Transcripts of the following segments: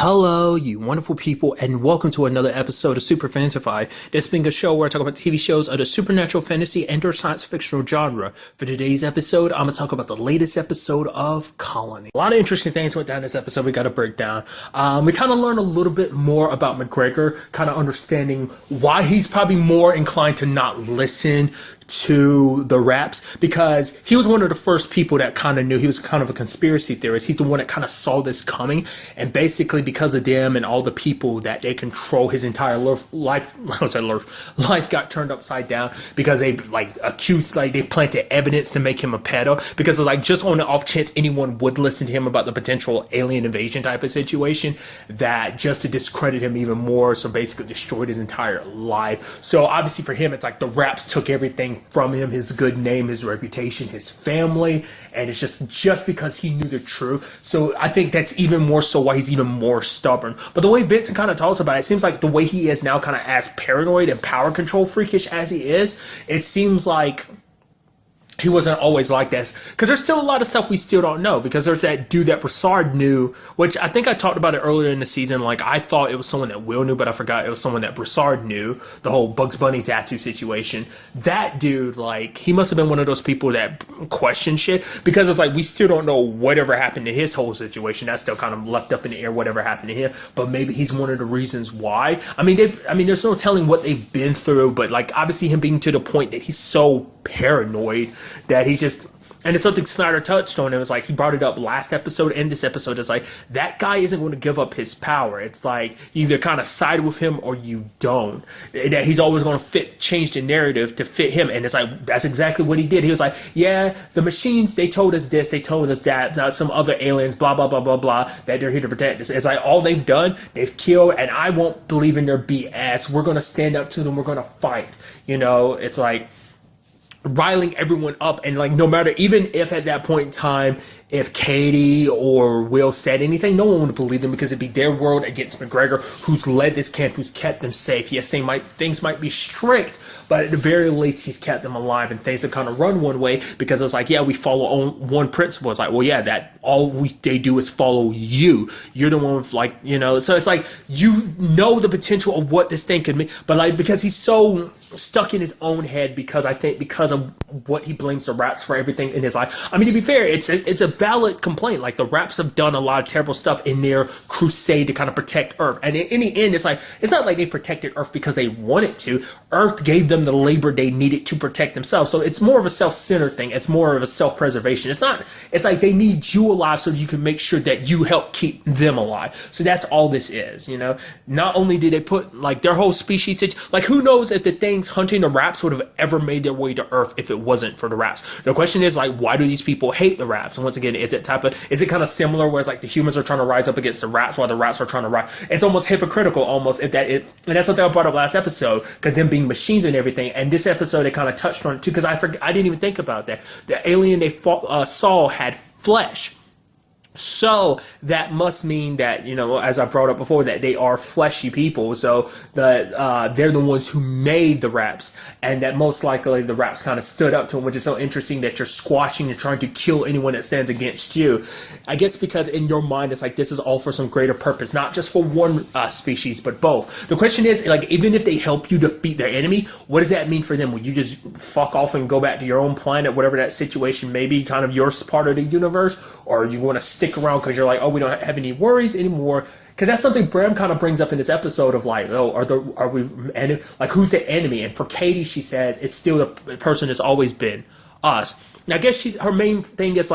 Hello, you wonderful people, and welcome to another episode of Super-Fanta-Fi. This being a show where I talk about TV shows of the supernatural, fantasy, and or science fictional genre. For today's episode, I'm going to talk about the latest episode of Colony. A lot of interesting things went down this episode we got to break down. We kind of learned a little bit more about McGregor, kind of understanding why he's probably more inclined to not listen to the raps, because he was one of the first people that kind of knew. He was kind of a conspiracy theorist. He's the one that kind of saw this coming, and basically because of them and all the people that they control, his entire life got turned upside down because they they planted evidence to make him a pedo, because just on the off chance anyone would listen to him about the potential alien invasion type of situation, that just to discredit him even more, so basically destroyed his entire life. So obviously for him, it's like the raps took everything from him, his good name, his reputation, his family, and it's just because he knew the truth. So I think that's even more so why he's even more stubborn. But the way Vincent kind of talks about it, it seems like the way he is now, kind of as paranoid and power control freakish as he is, it seems like he wasn't always like this, because there's still a lot of stuff we still don't know, because there's that dude that Broussard knew, which I think I talked about it earlier in the season. I thought it was someone that Will knew, but I forgot it was someone that Broussard knew, the whole Bugs Bunny tattoo situation. That dude, he must have been one of those people that question shit, because it's we still don't know whatever happened to his whole situation. That's still kind of left up in the air, whatever happened to him, but maybe he's one of the reasons why. There's no telling what they've been through, but obviously him being to the point that he's so paranoid that he's just, and it's something Snyder touched on. It was he brought it up last episode and this episode. It's that guy isn't going to give up his power. It's you either kind of side with him or you don't. That he's always going to change the narrative to fit him. And it's that's exactly what he did. He was yeah, the machines, they told us this, they told us that, some other aliens, blah, blah, blah, blah, blah, that they're here to protect us. It's all they've done, they've killed, and I won't believe in their BS. We're going to stand up to them. We're going to fight. It's riling everyone up, and no matter, even if at that point in time, if Katie or Will said anything, no one would believe them, because it'd be their world against McGregor, who's led this camp, who's kept them safe. Yes, things might be strict, but at the very least, he's kept them alive, and things have kind of run one way, because it's yeah, we follow on one principle. It's well, yeah, that they do is follow you. You're the one with so it's the potential of what this thing could mean, but because he's so stuck in his own head, because of what he blames the raps for everything in his life. To be fair, it's a valid complaint. The raps have done a lot of terrible stuff in their crusade to kind of protect Earth, and in the end, it's not like they protected Earth because they wanted to. Earth gave them the labor they needed to protect themselves. So it's more of a self-centered thing. It's more of a self-preservation. It's they need you alive so you can make sure that you help keep them alive. So that's all this is. Not only did they put their whole species, who knows if the things hunting the raps would have ever made their way to Earth if it wasn't for the raps. The question is why do these people hate the raps? And once again, is it kind of similar where it's the humans are trying to rise up against the raps while the raps are trying to rise? It's almost hypocritical, almost, and that's something I brought up last episode, because them being machines and everything. And this episode, they kind of touched on it too, because I didn't even think about that. The alien they saw had flesh. So that must mean that, as I brought up before, that they are fleshy people. So they're the ones who made the raps, and that most likely the raps kind of stood up to them, which is so interesting that you're squashing and trying to kill anyone that stands against you. I guess because in your mind, it's this is all for some greater purpose, not just for one species, but both. The question is, even if they help you defeat their enemy, what does that mean for them? Will you just fuck off and go back to your own planet, whatever that situation may be, kind of your part of the universe? Or you want to stick around because you're we don't have any worries anymore? Because that's something Bram kind of brings up in this episode of who's the enemy? And for Katie, she says it's still the person that's always been us. And I guess her main thing is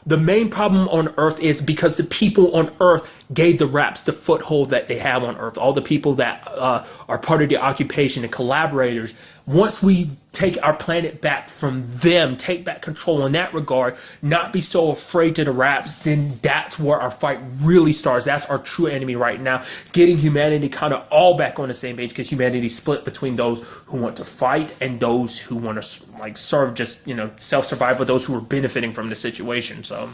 the main problem on Earth is because the people on Earth gave the raps the foothold that they have on Earth. All the people that are part of the occupation and collaborators. Once we take our planet back from them, take back control in that regard, not be so afraid to the raps, then that's where our fight really starts. That's our true enemy right now. Getting humanity kind of all back on the same page, because humanity split between those who want to fight and those who want to serve just, self-survival, those who are benefiting from the situation. So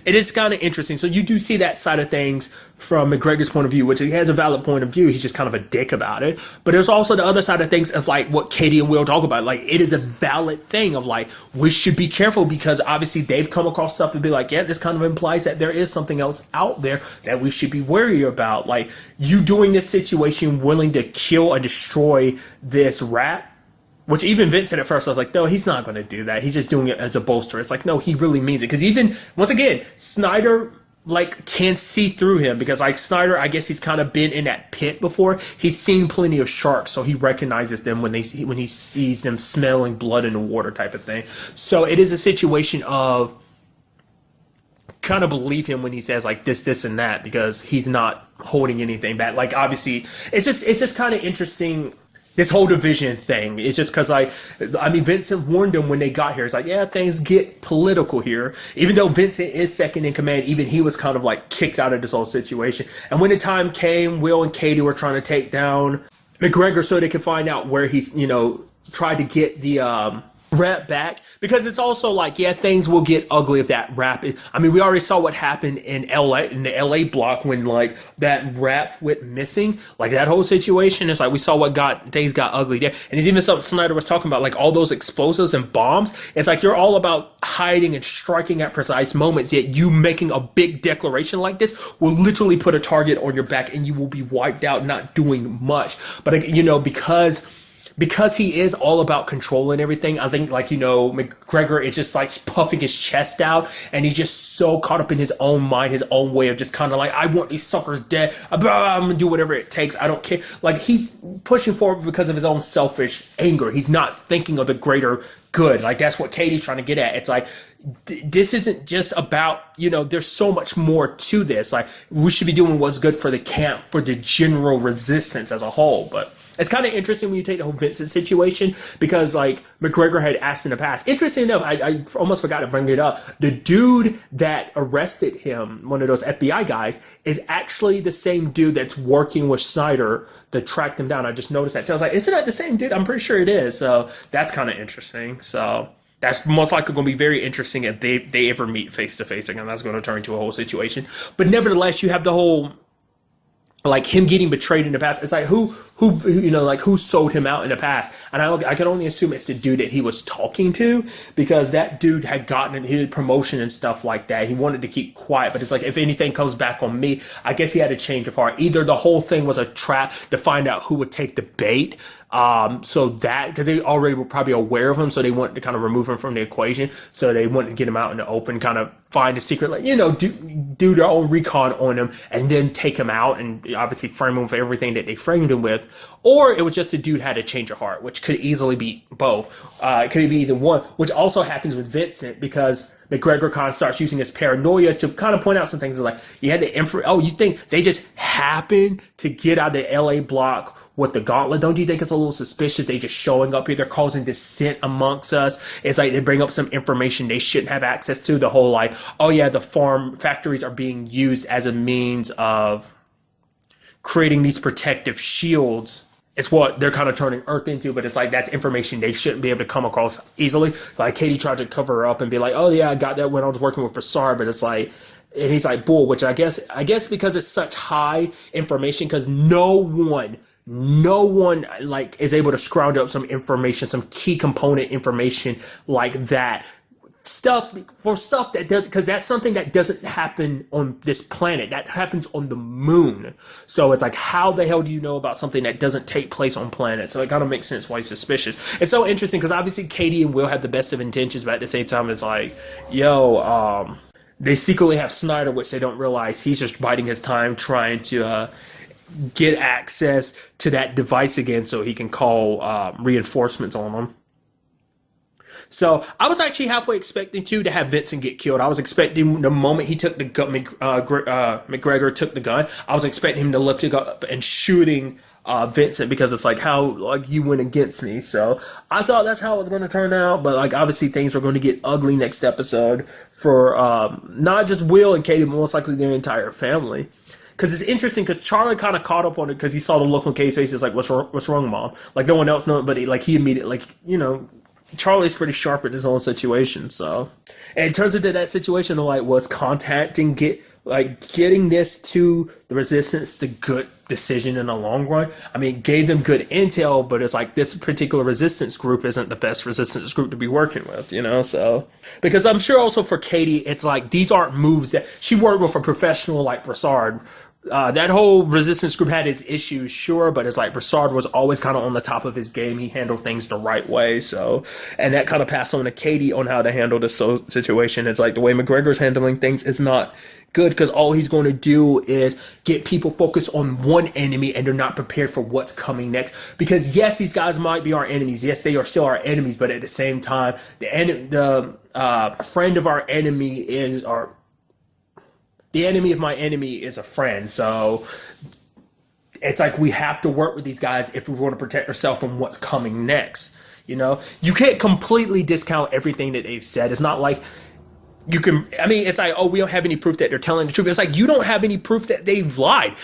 it is kind of interesting. So you do see that side of things from McGregor's point of view, which he has a valid point of view. He's just kind of a dick about it. But there's also the other side of things of like what Katie and Will talk about. Like, it is a valid thing of like, we should be careful because obviously they've come across stuff and be like, yeah, this kind of implies that there is something else out there that we should be wary about. Like, you doing this situation willing to kill and destroy this rat. Which even Vincent at first, I was like, no, he's not going to do that. He's just doing it as a bolster. It's like, no, he really means it. Because even, once again, Snyder, like, can see through him. Because, like, Snyder, I guess he's kind of been in that pit before. He's seen plenty of sharks, so he recognizes them when he sees them smelling blood in the water type of thing. So it is a situation of kind of believe him when he says, like, this, and that. Because he's not holding anything back. Like, obviously, it's just kind of interesting. This whole division thing, it's just because, like, I mean, Vincent warned them when they got here. It's like, yeah, things get political here. Even though Vincent is second in command, even he was kind of, like, kicked out of this whole situation. And when the time came, Will and Katie were trying to take down McGregor so they could find out where he's, tried to get the rap back. Because it's also like, yeah, things will get ugly if that rap. I mean, we already saw what happened in LA, in the LA block when like that rap went missing. Like that whole situation. It's like we saw things got ugly there. And it's even something Snyder was talking about, like all those explosives and bombs. It's like you're all about hiding and striking at precise moments. Yet you making a big declaration like this will literally put a target on your back and you will be wiped out, not doing much. But because he is all about controlling everything, I think, like, McGregor is just, like, puffing his chest out, and he's just so caught up in his own mind, his own way of just kind of like, I want these suckers dead, I'm going to do whatever it takes, I don't care. Like, he's pushing forward because of his own selfish anger. He's not thinking of the greater good. Like, that's what Katie's trying to get at. It's like, this isn't just about, there's so much more to this. Like, we should be doing what's good for the camp, for the general resistance as a whole, but it's kind of interesting when you take the whole Vincent situation because, like, McGregor had asked in the past. Interesting enough, I almost forgot to bring it up. The dude that arrested him, one of those FBI guys, is actually the same dude that's working with Snyder to track them down. I just noticed that. So I was like, isn't that the same dude? I'm pretty sure it is. So that's kind of interesting. So that's most likely going to be very interesting if they ever meet face to face again. That's going to turn into a whole situation. But nevertheless, you have the whole, like, him getting betrayed in the past. It's like, who sold him out in the past? And I can only assume it's the dude that he was talking to, because that dude had gotten his promotion and stuff like that. He wanted to keep quiet, but it's like, if anything comes back on me, I guess he had a change of heart. Either the whole thing was a trap to find out who would take the bait, so that, because they already were probably aware of him, so they wanted to kind of remove him from the equation, so they wanted to get him out in the open, kind of find a secret, like, do their own recon on him, and then take him out, and obviously frame him for everything that they framed him with. Or it was just the dude had a change of heart, which could easily be both. It could be either one, which also happens with Vincent, because McGregor kind of starts using his paranoia to kind of point out some things like, you think they just happened to get out of the LA block with the gauntlet? Don't you think it's a little suspicious? They just showing up here, they're causing dissent amongst us. It's like they bring up some information they shouldn't have access to. The whole like, oh yeah, the farm factories are being used as a means of creating these protective shields. It's what they're kind of turning Earth into, but it's like that's information they shouldn't be able to come across easily. Like Katie tried to cover her up and be like, oh yeah, I got that when I was working with Fasar, but it's like, and he's like, bull, which I guess because it's such high information, because no one like is able to scrounge up some information, some key component information like that. Stuff that does, because that's something that doesn't happen on this planet. That happens on the moon. So it's like, how the hell do you know about something that doesn't take place on planets? So it kind of makes sense why he's suspicious. It's so interesting because obviously Katie and Will have the best of intentions, but at the same time it's like, they secretly have Snyder, which they don't realize he's just biding his time trying to get access to that device again so he can call reinforcements on them. So I was actually halfway expecting to have Vincent get killed. I was expecting the moment he took the gun, McGregor took the gun, I was expecting him to lift it up and shooting Vincent, because it's like, how, like, you went against me. So I thought that's how it was going to turn out, but like obviously things were going to get ugly next episode for not just Will and Katie, but most likely their entire family. Because it's interesting, because Charlie kind of caught up on it because he saw the look on Katie's face. He's like, what's wrong, Mom? Like, no one else knows, but he immediately, like, Charlie's pretty sharp in his own situation, so. And it turns into that situation of like was contacting getting this to the resistance the good decision in the long run. I mean, gave them good intel, but it's like this particular resistance group isn't the best resistance group to be working with, you know? So because I'm sure also for Katie, it's like these aren't moves that she worked with a professional like Broussard. That whole resistance group had its issues, sure, but it's like Broussard was always kind of on the top of his game. He handled things the right way, so, and that kind of passed on to Katie on how to handle this situation. It's like the way McGregor's handling things is not good because all he's going to do is get people focused on one enemy and they're not prepared for what's coming next. Because yes, these guys might be our enemies. Yes, they are still our enemies, but at the same time, the friend of our enemy is our. The enemy of my enemy is a friend, so it's like we have to work with these guys if we want to protect ourselves from what's coming next. You know, you can't completely discount everything that they've said. It's not like you can. I mean, it's like, oh, we don't have any proof that they're telling the truth. It's like you don't have any proof that they've lied.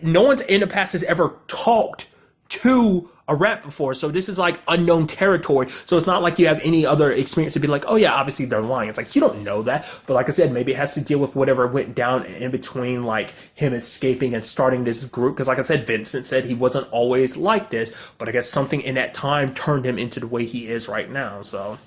No one's in the past has ever talked to a rep before, so this is like unknown territory. So it's not like you have any other experience to be like, oh yeah, obviously they're lying. It's like you don't know that, but like I said, maybe it has to deal with whatever went down in between, like him escaping and starting this group. Because like I said, Vincent said he wasn't always like this, but I guess something in that time turned him into the way he is right now. So.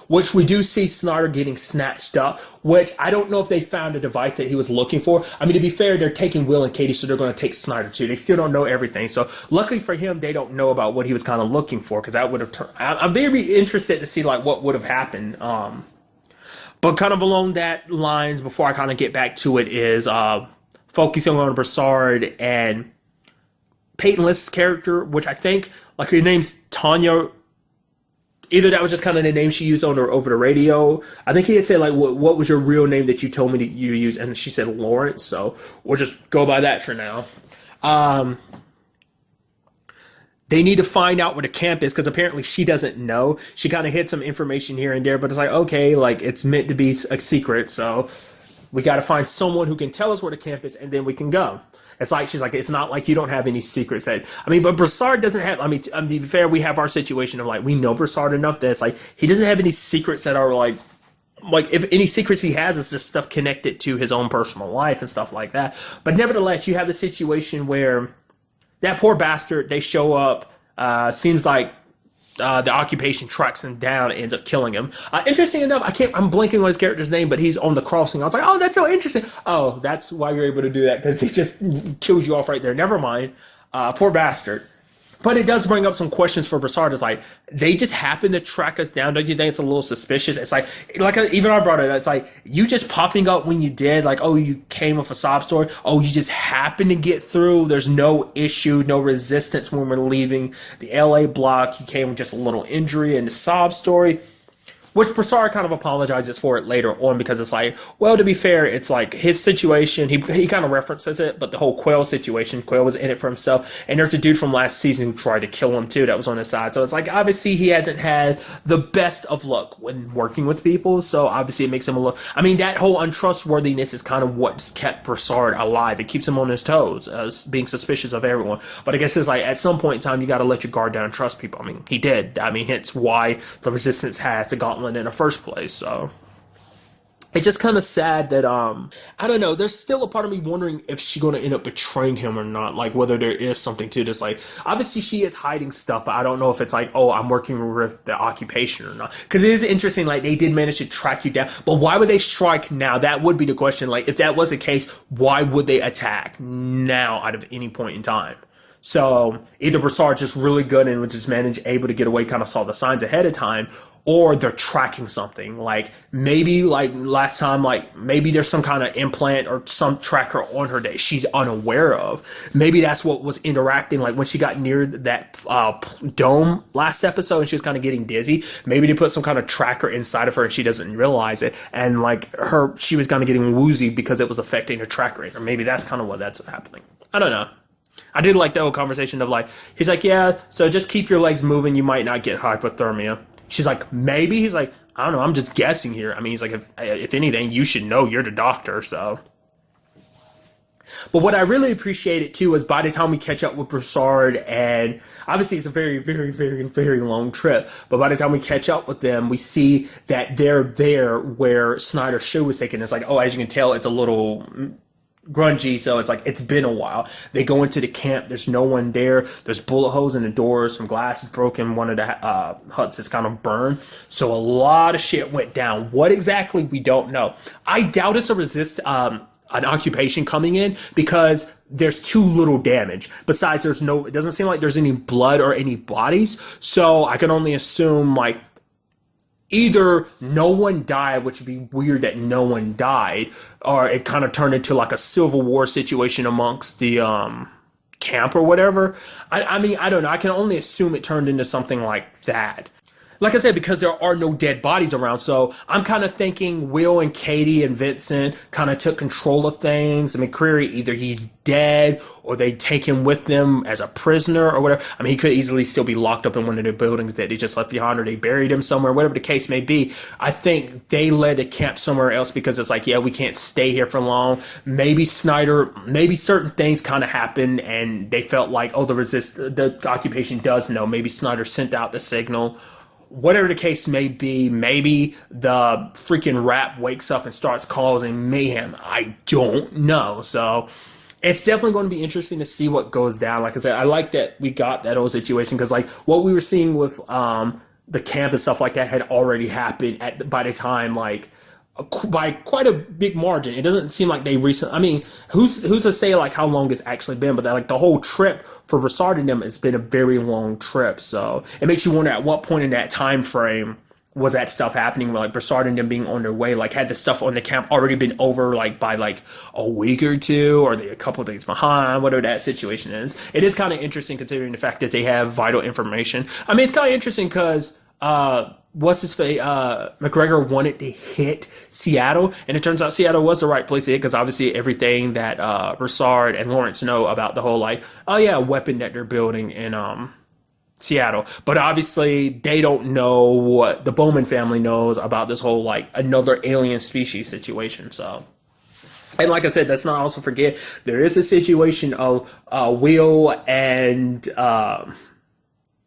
Which we do see Snyder getting snatched up, which I don't know if they found a device that he was looking for. I mean, to be fair, they're taking Will and Katie, so they're going to take Snyder too. They still don't know everything. So luckily for him, they don't know about what he was kind of looking for, because that would have I'm very interested to see like what would have happened. But kind of along that lines, before I kind of get back to it, is focusing on Broussard and Peyton List's character, which I think, like, her name's Tanya. Either that was just kind of the name she used on her over the radio. I think he had said, like, what was your real name that you told me that you use? And she said Lawrence, so we'll just go by that for now. They need to find out where the camp is, because apparently she doesn't know. She kind of hid some information here and there, but it's like, okay, like, it's meant to be a secret, so we got to find someone who can tell us where the camp is, and then we can go. It's like, she's like, it's not like you don't have any secrets. But Broussard doesn't have, to be fair, we have our situation of, like, we know Broussard enough that it's like, he doesn't have any secrets that are, like, if any secrets he has, it's just stuff connected to his own personal life and stuff like that. But nevertheless, you have the situation where that poor bastard, they show up, seems like the occupation tracks him down and ends up killing him. Interesting enough, I'm blanking on his character's name, but he's on the crossing. I was like, oh, that's so interesting. Oh, that's why you're able to do that, because he just kills you off right there. Never mind. Poor bastard. But it does bring up some questions for Broussard. It's like, they just happen to track us down. Don't you think it's a little suspicious? It's like even I brought it up. It's like, you just popping up when you did, like, oh, you came with a sob story. Oh, you just happened to get through. There's no issue, no resistance when we're leaving the LA block. You came with just a little injury and the sob story. Which Broussard kind of apologizes for it later on, because it's like, well, to be fair, it's like his situation, he kind of references it, but the whole Quail situation, Quail was in it for himself, and there's a dude from last season who tried to kill him too that was on his side, so it's like, obviously he hasn't had the best of luck when working with people, so obviously it makes him that whole untrustworthiness is kind of what's kept Broussard alive. It keeps him on his toes, as being suspicious of everyone, but I guess it's like, at some point in time, you gotta let your guard down and trust people. He did. Hence why the Resistance has the Gauntlet in the first place. So it's just kind of sad that I don't know, there's still a part of me wondering if she's going to end up betraying him or not, like whether there is something to this. Like, obviously she is hiding stuff, but I don't know if it's like, oh, I'm working with the occupation or not, because it is interesting, like, they did manage to track you down, but why would they strike now? That would be the question. Like, if that was the case, why would they attack now out of any point in time? So either Broussard's just really good and was just able to get away, kind of saw the signs ahead of time, or they're tracking something. Like, maybe like last time, like maybe there's some kind of implant or some tracker on her that she's unaware of. Maybe that's what was interacting. Like when she got near that dome last episode and she was kind of getting dizzy, maybe they put some kind of tracker inside of her and she doesn't realize it. And like she was kind of getting woozy because it was affecting her track rate. Or maybe that's kind of what that's happening. I don't know. I did like the whole conversation of like, he's like, yeah, so just keep your legs moving. You might not get hypothermia. She's like, maybe. He's like, I don't know. I'm just guessing here. He's like, if anything, you should know. You're the doctor. So But what I really appreciated too is by the time we catch up with Broussard, and obviously it's a very, very, very, very long trip, but by the time we catch up with them, we see that they're there where Snyder's shoe was taken. It's like, oh, as you can tell, it's a little grungy, so it's like it's been a while. They go into the camp, there's no one there, there's bullet holes in the doors, some glass is broken, one of the huts is kind of burned, so a lot of shit went down. What exactly, we don't know. I doubt it's an occupation coming in, because there's too little damage. Besides, it doesn't seem like there's any blood or any bodies, so I can only assume like either no one died, which would be weird that no one died, or it kind of turned into like a civil war situation amongst the camp or whatever. I mean, I don't know. I can only assume it turned into something like that. Like I said, because there are no dead bodies around, so I'm kind of thinking Will and Katie and Vincent kind of took control of things. I mean, McCreary, either he's dead or they take him with them as a prisoner or whatever. I mean, he could easily still be locked up in one of the buildings that they just left behind, or they buried him somewhere, whatever the case may be. I think they led the camp somewhere else because it's like, yeah, we can't stay here for long. Maybe certain things kind of happened and they felt like, oh, the occupation does know. Maybe Snyder sent out the signal. Whatever the case may be, maybe the freaking rap wakes up and starts causing mayhem. I don't know. So it's definitely going to be interesting to see what goes down. Like I said, I like that we got that whole situation, because like what we were seeing with the camp and stuff like that had already happened by the time, like, by quite a big margin. It doesn't seem like they recently. I mean, who's to say like how long it's actually been? But like the whole trip for Broussard and them has been a very long trip. So it makes you wonder at what point in that time frame was that stuff happening? Like Broussard and them being on their way, like had the stuff on the camp already been over like by like a week or two, or they a couple of days behind, whatever that situation is. It is kind of interesting considering the fact that they have vital information. I mean, it's kind of interesting because what's his face? McGregor wanted to hit Seattle, and it turns out Seattle was the right place to hit, because obviously everything that Broussard and Lawrence know about the whole like, oh yeah, weapon that they're building in Seattle. But obviously they don't know what the Bowman family knows about this whole like another alien species situation. So, and like I said, let's not also forget there is a situation of Will and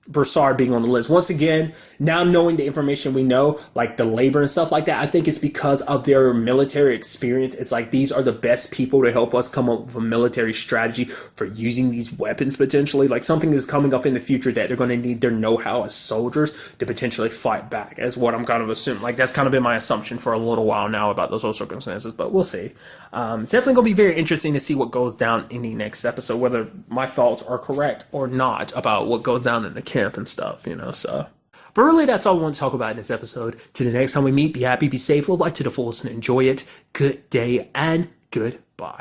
Broussard being on the list. Once again, now knowing the information we know, like the labor and stuff like that, I think it's because of their military experience. It's like these are the best people to help us come up with a military strategy for using these weapons potentially. Like something is coming up in the future that they're going to need their know-how as soldiers to potentially fight back, is what I'm kind of assuming. Like that's kind of been my assumption for a little while now about those whole circumstances, but we'll see. It's definitely going to be very interesting to see what goes down in the next episode, whether my thoughts are correct or not about what goes down in the camp and stuff, you know, so. But really, that's all I want to talk about in this episode. Till the next time we meet, be happy, be safe, live life to the fullest, and enjoy it. Good day and goodbye.